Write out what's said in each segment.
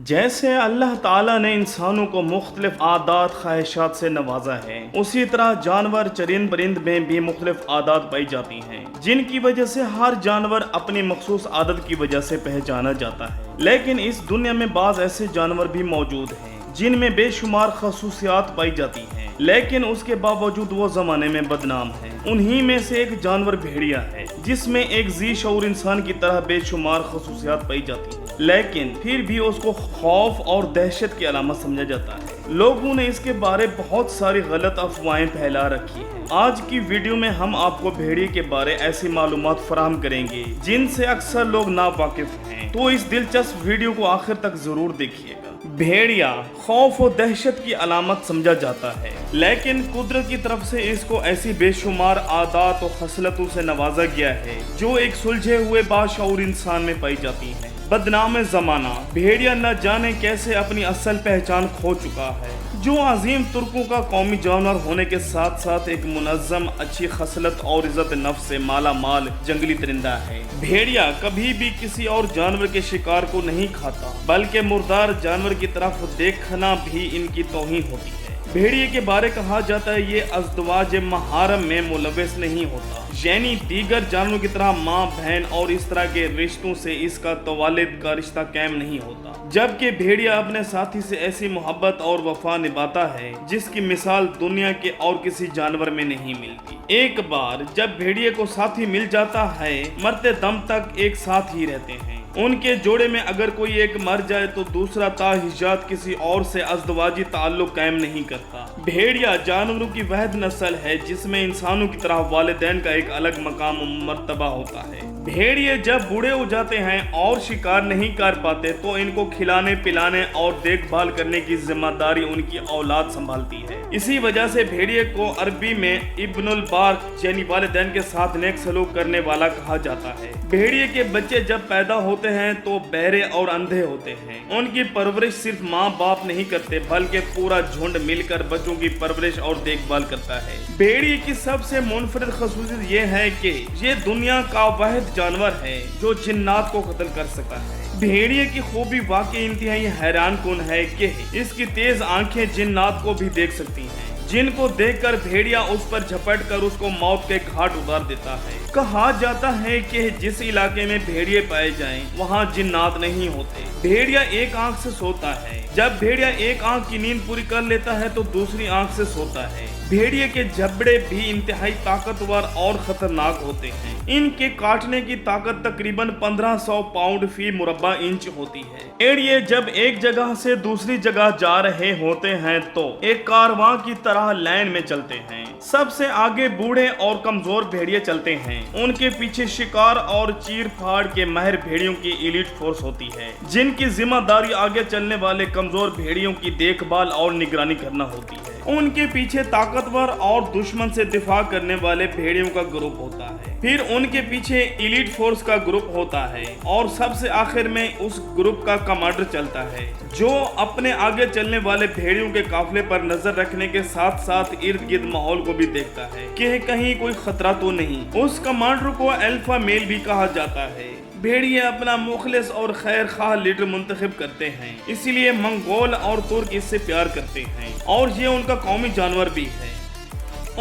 جیسے اللہ تعالیٰ نے انسانوں کو مختلف عادات خواہشات سے نوازا ہے، اسی طرح جانور چرند پرند میں بھی مختلف عادات پائی جاتی ہیں، جن کی وجہ سے ہر جانور اپنی مخصوص عادت کی وجہ سے پہچانا جاتا ہے۔ لیکن اس دنیا میں بعض ایسے جانور بھی موجود ہیں جن میں بے شمار خصوصیات پائی جاتی ہیں، لیکن اس کے باوجود وہ زمانے میں بدنام ہیں۔ انہی میں سے ایک جانور بھیڑیا ہے، جس میں ایک ذی شعور انسان کی طرح بے شمار خصوصیات پائی جاتی ہیں، لیکن پھر بھی اس کو خوف اور دہشت کی علامت سمجھا جاتا ہے۔ لوگوں نے اس کے بارے بہت ساری غلط افواہیں پھیلا رکھی ہیں۔ آج کی ویڈیو میں ہم آپ کو بھیڑیے کے بارے ایسی معلومات فراہم کریں گے جن سے اکثر لوگ ناواقف ہیں، تو اس دلچسپ ویڈیو کو آخر تک ضرور دیکھیے گا۔ بھیڑیا خوف و دہشت کی علامت سمجھا جاتا ہے، لیکن قدرت کی طرف سے اس کو ایسی بے شمار عادات و خصلتوں سے نوازا گیا ہے جو ایک سلجھے ہوئے باشعور انسان میں پائی جاتی ہیں۔ بدنام زمانہ بھیڑیا نہ جانے کیسے اپنی اصل پہچان کھو چکا ہے، جو عظیم ترکوں کا قومی جانور ہونے کے ساتھ ساتھ ایک منظم، اچھی خصلت اور عزت نفس سے مالا مال جنگلی درندہ ہے۔ بھیڑیا کبھی بھی کسی اور جانور کے شکار کو نہیں کھاتا، بلکہ مردار جانور کی طرف دیکھنا بھی ان کی توہین ہوتی ہے۔ بھیڑیے کے بارے کہا جاتا ہے یہ ازدواج محارم میں ملوث نہیں ہوتا، یعنی دیگر جانوروں کی طرح ماں بہن اور اس طرح کے رشتوں سے اس کا توالد کا رشتہ قائم نہیں ہوتا، جبکہ بھیڑیا اپنے ساتھی سے ایسی محبت اور وفا نبھاتا ہے جس کی مثال دنیا کے اور کسی جانور میں نہیں ملتی۔ ایک بار جب بھیڑیے کو ساتھی مل جاتا ہے، مرتے دم تک ایک ساتھ ہی رہتے ہیں۔ ان کے جوڑے میں اگر کوئی ایک مر جائے تو دوسرا تا حیات کسی اور سے ازدواجی تعلق قائم نہیں کرتا۔ بھیڑیا جانوروں کی واحد نسل ہے جس میں انسانوں کی طرح والدین کا ایک الگ مقام و مرتبہ ہوتا ہے۔ بھیڑیے جب بوڑھے ہو جاتے ہیں اور شکار نہیں کر پاتے تو ان کو کھلانے پلانے اور دیکھ بھال کرنے کی ذمہ داری ان کی اولاد سنبھالتی ہے۔ اسی وجہ سے بھیڑیے کو عربی میں ابن البار یعنی والدین کے ساتھ نیک سلوک کرنے والا کہا جاتا ہے۔ بھیڑیے کے بچے جب پیدا ہوتے ہیں تو بہرے اور اندھے ہوتے ہیں۔ ان کی پرورش صرف ماں باپ نہیں کرتے بلکہ پورا جھنڈ مل کر بچوں کی پرورش اور دیکھ بھال کرتا ہے۔ بھیڑیے کی سب سے منفرد خصوصیت یہ ہے کہ یہ دنیا کا واحد جانور ہے جو جنات کو قتل کر سکتا ہے۔ بھیڑیے کی خوبی واقعی انتہائی حیران کن ہے کہ اس کی تیز آنکھیں جنات کو بھی دیکھ سکتی ہیں، جن کو دیکھ کر بھیڑیا اس پر جھپٹ کر اس کو موت کے گھاٹ اتار دیتا ہے۔ کہا جاتا ہے کہ جس علاقے میں بھیڑیے پائے جائیں وہاں جنات نہیں ہوتے۔ بھیڑیا ایک آنکھ سے سوتا ہے۔ جب بھیڑیا ایک آنکھ کی نیند پوری کر لیتا ہے تو دوسری آنکھ سے سوتا ہے۔ بھیڑیے کے جبڑے بھی انتہائی طاقتور اور خطرناک ہوتے ہیں۔ ان کے کاٹنے کی طاقت تقریباً 1500 پاؤنڈ فی مربع انچ ہوتی ہے۔ بھیڑیے جب ایک جگہ سے دوسری جگہ جا رہے ہوتے ہیں تو ایک کارواں کی طرح لائن میں چلتے ہیں۔ سب سے آگے بوڑھے اور کمزور بھیڑیے چلتے ہیں، ان کے پیچھے شکار اور چیر پھاڑ کے ماہر بھیڑیوں کی ایلیٹ فورس ہوتی ہے، جن کی ذمہ داری آگے چلنے والے کمزور بھیڑیوں کی دیکھ بھال اور نگرانی کرنا ہوتی ہے۔ ان کے پیچھے طاقتور اور دشمن سے دفاع کرنے والے بھیڑیوں کا گروپ ہوتا ہے، پھر ان کے پیچھے ایلیٹ فورس کا گروپ ہوتا ہے، اور سب سے آخر میں اس گروپ کا کمانڈر چلتا ہے جو اپنے آگے چلنے والے بھیڑیوں کے قافلے پر نظر رکھنے کے ساتھ ساتھ ارد گرد ماحول کو بھی دیکھتا ہے کہ کہیں کوئی خطرہ تو نہیں۔ اس کمانڈر کو الفا میل بھی کہا جاتا ہے۔ بھیڑیے اپنا مخلص اور خیر خواہ لیڈر منتخب کرتے ہیں، اسی لیے منگول اور ترک اس سے پیار کرتے ہیں اور یہ ان کا قومی جانور بھی ہے۔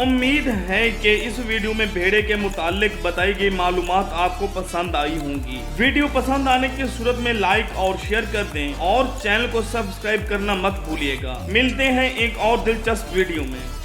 امید ہے کہ اس ویڈیو میں بھیڑیے کے متعلق بتائی گئی معلومات آپ کو پسند آئی ہوں گی۔ ویڈیو پسند آنے کی صورت میں لائک اور شیئر کر دیں اور چینل کو سبسکرائب کرنا مت بھولیے گا۔ ملتے ہیں ایک اور دلچسپ ویڈیو میں۔